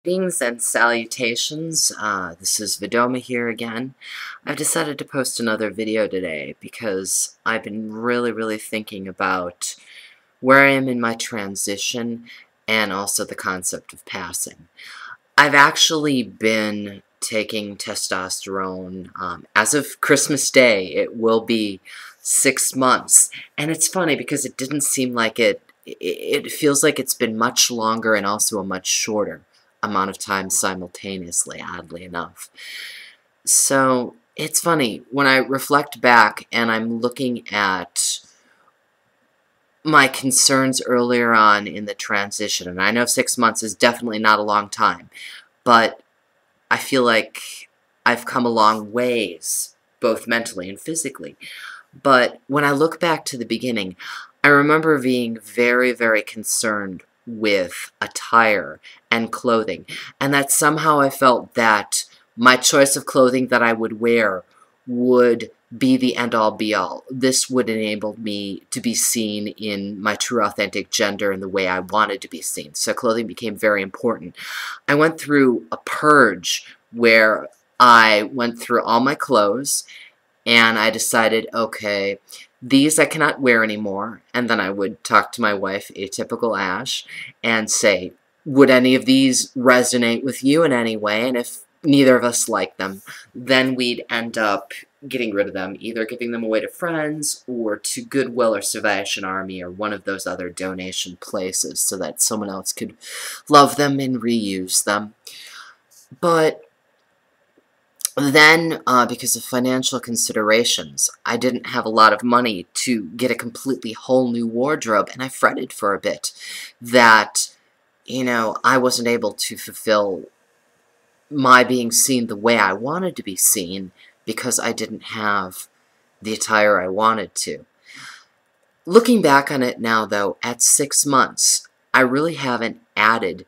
Greetings and salutations. This is Vidoma here again. I've decided to post another video today because I've been really thinking about where I am in my transition and also the concept of passing. I've actually been taking testosterone. As of Christmas Day, it will be 6 months. And it's funny because it didn't seem like it feels like it's been much longer and also a much shorter amount of time simultaneously, oddly enough. So, it's funny, when I reflect back and I'm looking at my concerns earlier on in the transition, and I know 6 months is definitely not a long time, but I feel like I've come a long ways, both mentally and physically. But when I look back to the beginning, I remember being very concerned with attire and clothing, and that somehow I felt that my choice of clothing that I would wear would be the end-all be-all. This would enable me to be seen in my true authentic gender and the way I wanted to be seen. So clothing became very important. I went through a purge where I went through all my clothes and I decided, okay, these I cannot wear anymore. And then I would talk to my wife, Atypical Ash, and say, would any of these resonate with you in any way? And if neither of us like them, then we'd end up getting rid of them, either giving them away to friends or to Goodwill or Salvation Army or one of those other donation places so that someone else could love them and reuse them. But then, because of financial considerations, I didn't have a lot of money to get a completely whole new wardrobe, and I fretted for a bit that, you know, I wasn't able to fulfill my being seen the way I wanted to be seen because I didn't have the attire I wanted to. Looking back on it now, though, at 6 months, I really haven't added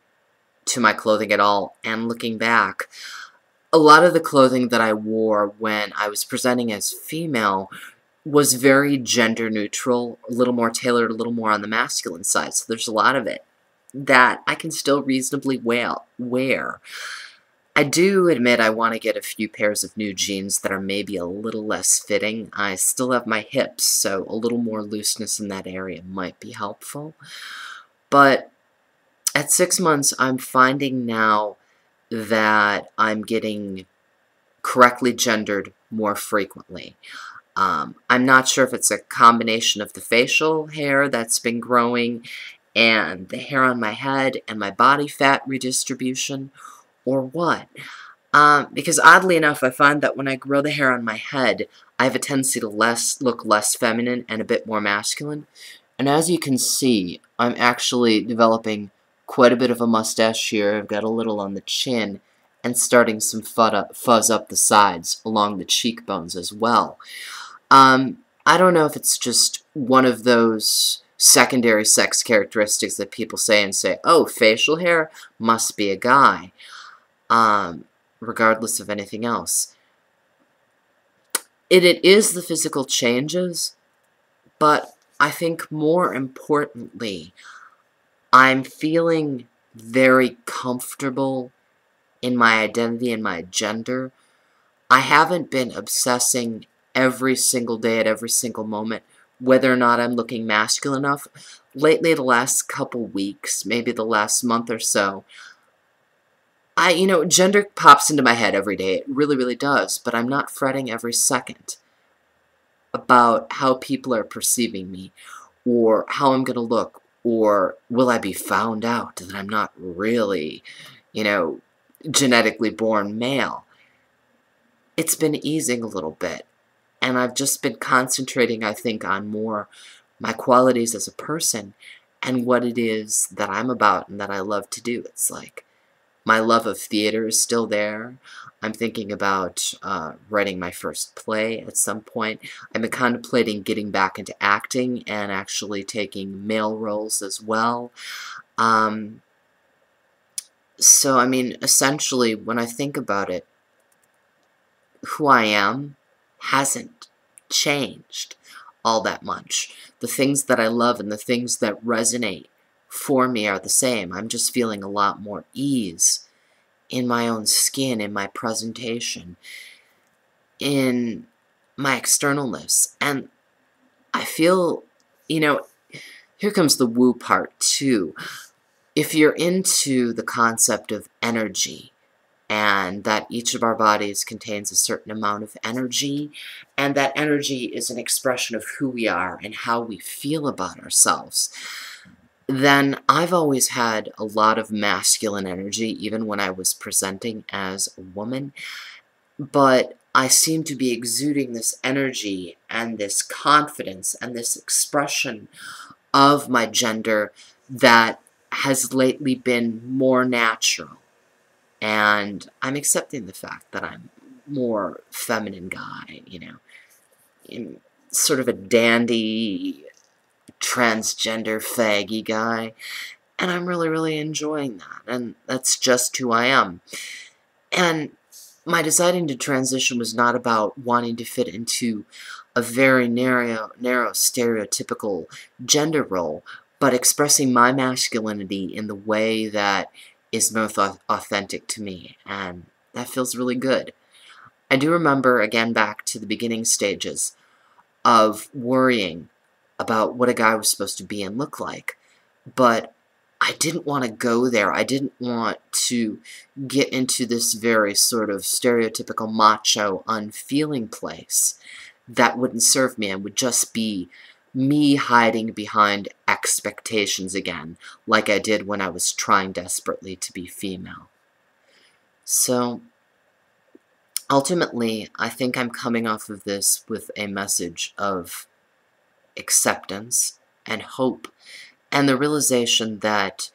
to my clothing at all, and looking back, a lot of the clothing that I wore when I was presenting as female was very gender neutral, a little more tailored, a little more on the masculine side, so there's a lot of it that I can still reasonably wear. I do admit I want to get a few pairs of new jeans that are maybe a little less fitting. I still have my hips, so a little more looseness in that area might be helpful. But at 6 months, I'm finding now that I'm getting correctly gendered more frequently. I'm not sure if it's a combination of the facial hair that's been growing and the hair on my head and my body fat redistribution, or what. Because oddly enough, I find that when I grow the hair on my head, I have a tendency to look less feminine and a bit more masculine. And as you can see, I'm actually developing quite a bit of a mustache here. I've got a little on the chin and starting some fuzz up the sides along the cheekbones as well. I don't know if it's just one of those secondary sex characteristics that people say, oh, facial hair must be a guy, regardless of anything else. It is the physical changes, but I think more importantly, I'm feeling very comfortable in my identity and my gender. I haven't been obsessing every single day at every single moment whether or not I'm looking masculine enough. Lately, the last couple weeks, maybe the last month or so, gender pops into my head every day. It really does, but I'm not fretting every second about how people are perceiving me, or how I'm going to look, or will I be found out that I'm not really, genetically born male. It's been easing a little bit, and I've just been concentrating, I think, on more my qualities as a person and what it is that I'm about and that I love to do. It's like my love of theater is still there. I'm thinking about writing my first play at some point. I've been contemplating getting back into acting and actually taking male roles as well. So, I mean, essentially, when I think about it, who I am hasn't changed all that much. The things that I love and the things that resonate for me are the same. I'm just feeling a lot more ease in my own skin, in my presentation, in my externalness. And I feel, here comes the woo part too. If you're into the concept of energy, and that each of our bodies contains a certain amount of energy, and that energy is an expression of who we are and how we feel about ourselves, then I've always had a lot of masculine energy, even when I was presenting as a woman, but I seem to be exuding this energy and this confidence and this expression of my gender that has lately been more natural. And I'm accepting the fact that I'm more feminine guy, sort of a dandy, transgender, faggy guy. And I'm really, really enjoying that. And that's just who I am. And my deciding to transition was not about wanting to fit into a very narrow stereotypical gender role, but expressing my masculinity in the way that is most authentic to me, and that feels really good. I do remember, again, back to the beginning stages of worrying about what a guy was supposed to be and look like, but I didn't want to go there. I didn't want to get into this very sort of stereotypical macho, unfeeling place that wouldn't serve me and would just be me hiding behind expectations again, like I did when I was trying desperately to be female. So, ultimately, I think I'm coming off of this with a message of acceptance and hope, and the realization that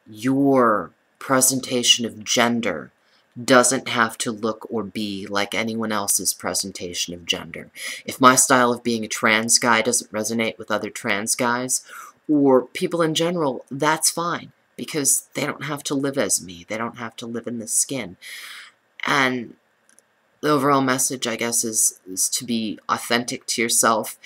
your presentation of gender doesn't have to look or be like anyone else's presentation of gender. If my style of being a trans guy doesn't resonate with other trans guys, or people in general, that's fine, because they don't have to live as me. They don't have to live in this skin. And the overall message, I guess, is to be authentic to yourself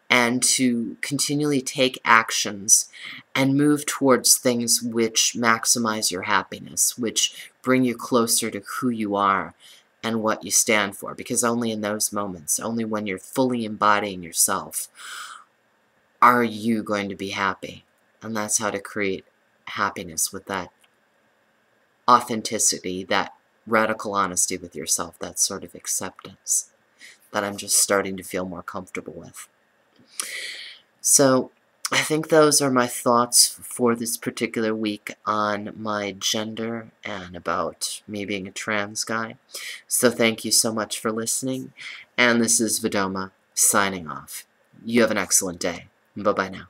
and to continually take actions and move towards things which maximize your happiness, which bring you closer to who you are and what you stand for. Because only in those moments, only when you're fully embodying yourself, are you going to be happy. And that's how to create happiness, with that authenticity, that radical honesty with yourself, that sort of acceptance that I'm just starting to feel more comfortable with. So, I think those are my thoughts for this particular week on my gender and about me being a trans guy. So thank you so much for listening, and this is Vidoma signing off. You have an excellent day. Bye-bye now.